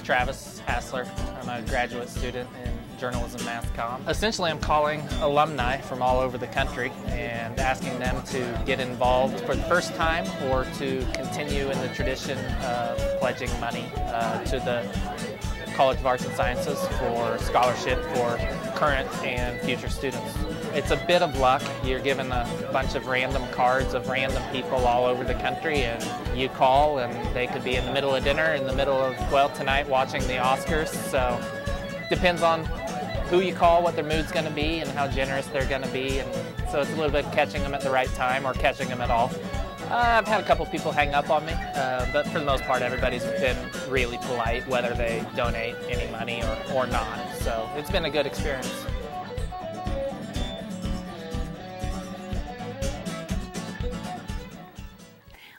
is Travis Hassler. I'm a graduate student in journalism mass comm. Essentially, I'm calling alumni from all over the country and asking them to get involved for the first time or to continue in the tradition of pledging money to the College of Arts and Sciences for scholarship for current and future students. It's a bit of luck. You're given a bunch of random cards of random people all over the country, and you call, and they could be in the middle of dinner, in the middle of, well, tonight watching the Oscars. So depends on who you call, what their mood's going to be, and how generous they're going to be. And so it's a little bit catching them at the right time or catching them at all. I've had a couple people hang up on me, but for the most part, everybody's been really polite, whether they donate any money or not. So it's been a good experience.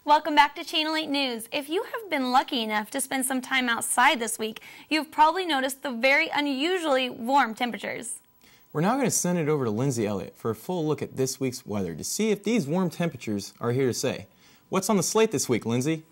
Welcome back to Channel 8 News. If you have been lucky enough to spend some time outside this week, you've probably noticed the very unusually warm temperatures. We're now going to send it over to Lindsay Elliott for a full look at this week's weather to see if these warm temperatures are here to stay. What's on the slate this week, Lindsay?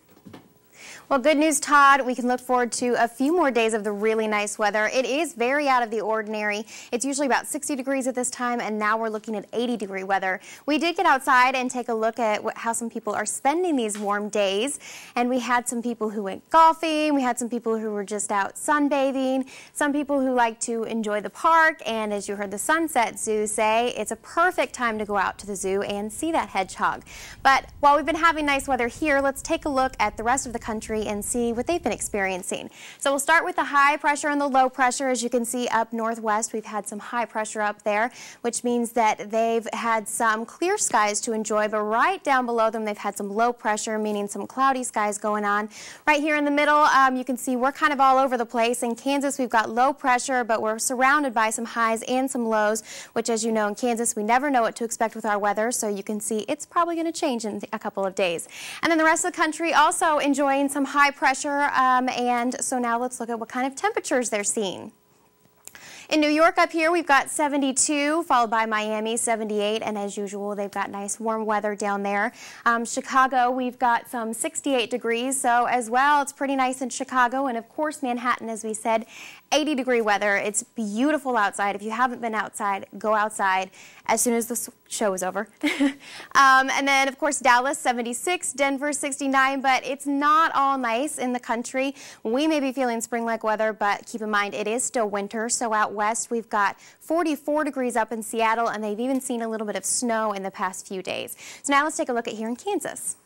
Well, good news, Todd. We can look forward to a few more days of the really nice weather. It is very out of the ordinary. It's usually about 60 degrees at this time, and now we're looking at 80-degree weather. We did get outside and take a look at how some people are spending these warm days, and we had some people who went golfing. We had some people who were just out sunbathing, some people who like to enjoy the park, and as you heard the Sunset Zoo say, it's a perfect time to go out to the zoo and see that hedgehog. But while we've been having nice weather here, let's take a look at the rest of the country and see what they've been experiencing. So we'll start with the high pressure and the low pressure. As you can see up northwest, we've had some high pressure up there, which means that they've had some clear skies to enjoy, but right down below them they've had some low pressure, meaning some cloudy skies going on. Right here in the middle, you can see we're kind of all over the place. In Kansas, we've got low pressure, but we're surrounded by some highs and some lows, which, as you know, in Kansas, we never know what to expect with our weather, so you can see it's probably going to change in a couple of days. And then the rest of the country also enjoying some high pressure, and so now let's look at what kind of temperatures they're seeing. In New York up here, we've got 72, followed by Miami, 78, and as usual, they've got nice warm weather down there. Chicago, we've got some 68 degrees, so as well, it's pretty nice in Chicago, and of course, Manhattan, as we said, 80-degree weather. It's beautiful outside. If you haven't been outside, go outside as soon as the show is over. And then, of course, Dallas, 76, Denver, 69, but it's not all nice in the country. We may be feeling spring-like weather, but keep in mind, it is still winter, so out west, we've got 44 degrees up in Seattle, and they've even seen a little bit of snow in the past few days. So now let's take a look at here in Kansas.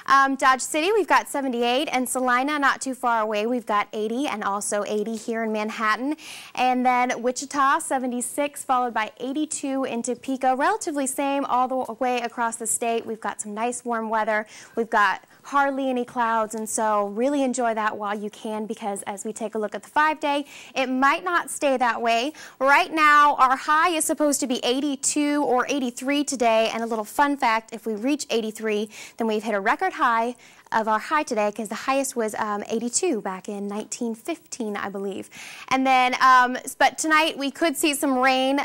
Dodge City, we've got 78, and Salina, not too far away, we've got 80, and also 80 here in Manhattan. And then Wichita, 76, followed by 82 in Topeka. Relatively same all the way across the state. We've got some nice warm weather. We've got hardly any clouds, and so really enjoy that while you can, because as we take a look at the 5-day, it might not stay that way. Right now, our high is supposed to be 82 or 83 today, and a little fun fact, if we reach 83, then we've hit a record high of our high today, because the highest was 82 back in 1915, I believe. And then, but tonight we could see some rain.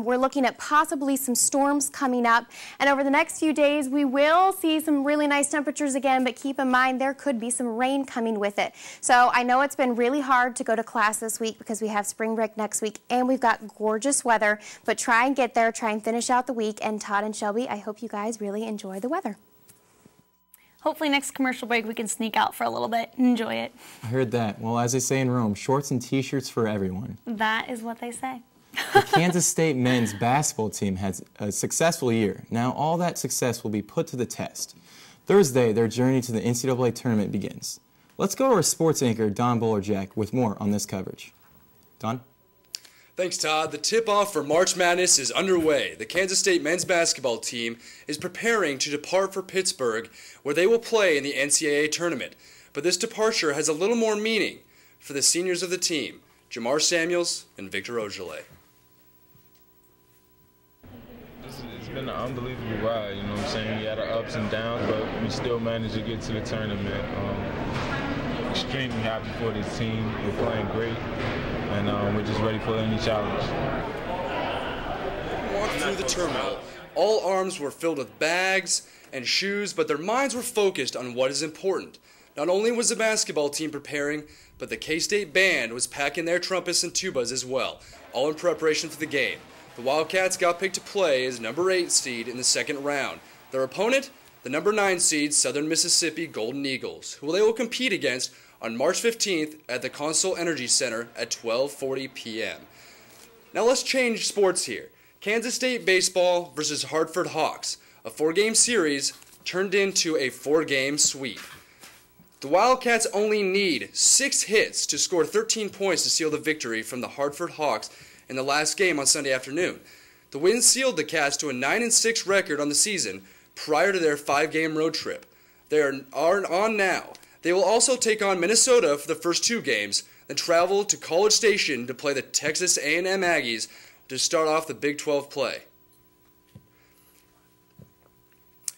We're looking at possibly some storms coming up. And over the next few days, we will see some really nice temperatures again, but keep in mind there could be some rain coming with it. So I know it's been really hard to go to class this week because we have spring break next week and we've got gorgeous weather, but try and get there, try and finish out the week. And Todd and Shelby, I hope you guys really enjoy the weather. Hopefully next commercial break we can sneak out for a little bit and enjoy it. I heard that. Well, as they say in Rome, shorts and t-shirts for everyone. That is what they say. The Kansas State men's basketball team has a successful year. Now all that success will be put to the test. Thursday, their journey to the NCAA tournament begins. Let's go to our sports anchor, Don Bolerjack, with more on this coverage. Don? Thanks, Todd. The tip-off for March Madness is underway. The Kansas State men's basketball team is preparing to depart for Pittsburgh, where they will play in the NCAA tournament. But this departure has a little more meaning for the seniors of the team, Jamar Samuels and Victor Ojale. It's been an unbelievable ride, you know what I'm saying? We had our ups and downs, but we still managed to get to the tournament. Extremely happy for this team. We're playing great. And we're just ready for any challenge. Walked through the terminal. All arms were filled with bags and shoes, but their minds were focused on what is important, Not only was the basketball team preparing, but the K-State band was packing their trumpets and tubas as well, all in preparation for the game. The Wildcats got picked to play as number 8 seed in the second round. Their opponent, the number 9 seed Southern Mississippi Golden Eagles, who they will compete against on March 15th at the Consol Energy Center at 12:40 p.m. Now let's change sports here. Kansas State baseball versus Hartford Hawks, a 4-game series turned into a 4-game sweep. The Wildcats only need 6 hits to score 13 points to seal the victory from the Hartford Hawks in the last game on Sunday afternoon. The win sealed the Cats to a 9-6 record on the season prior to their 5-game road trip. They are on now. They will also take on Minnesota for the first 2 games, then travel to College Station to play the Texas A&M Aggies to start off the Big 12 play.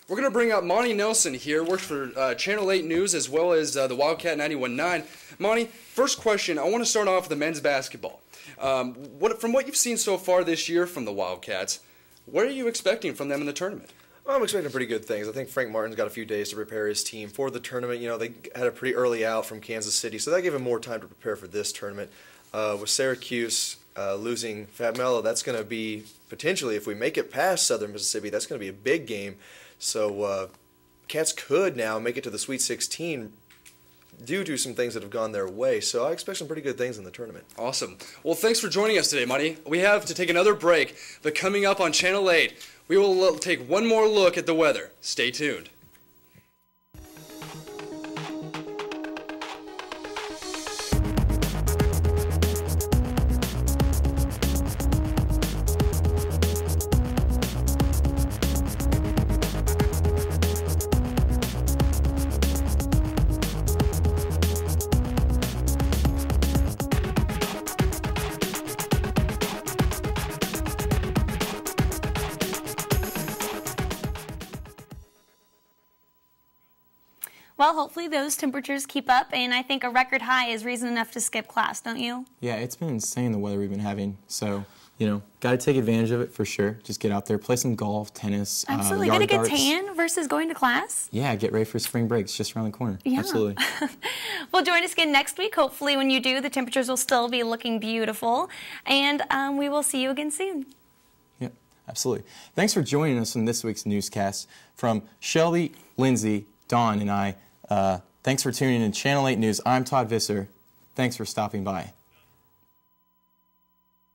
We're going to bring up Monty Nelson here, works for Channel 8 News as well as the Wildcat 91.9. Monty, first question, I want to start off with the men's basketball. From what you've seen so far this year from the Wildcats, what are you expecting from them in the tournament? Well, I'm expecting pretty good things. I think Frank Martin's got a few days to prepare his team for the tournament. You know, they had a pretty early out from Kansas City, so that gave him more time to prepare for this tournament. With Syracuse losing Fat Mello, that's going to be potentially, if we make it past Southern Mississippi, that's going to be a big game. So Cats could now make it to the Sweet 16 due to some things that have gone their way. So I expect some pretty good things in the tournament. Awesome. Well, thanks for joining us today, Monty. We have to take another break, but coming up on Channel 8, we will take one more look at the weather. Stay tuned. Well, hopefully those temperatures keep up, and I think a record high is reason enough to skip class, don't you? Yeah, it's been insane the weather we've been having. So, you know, got to take advantage of it for sure. Just get out there, play some golf, tennis, Absolutely. yard Get a darts. good tan versus going to class. Yeah, get ready for spring break. It's just around the corner. Yeah. Absolutely. Well, join us again next week. Hopefully when you do, the temperatures will still be looking beautiful, and we will see you again soon. Yep, absolutely. Thanks for joining us on this week's newscast. From Shelby, Lindsay, Dawn, and I, thanks for tuning in to Channel 8 News. I'm Todd Visser. Thanks for stopping by.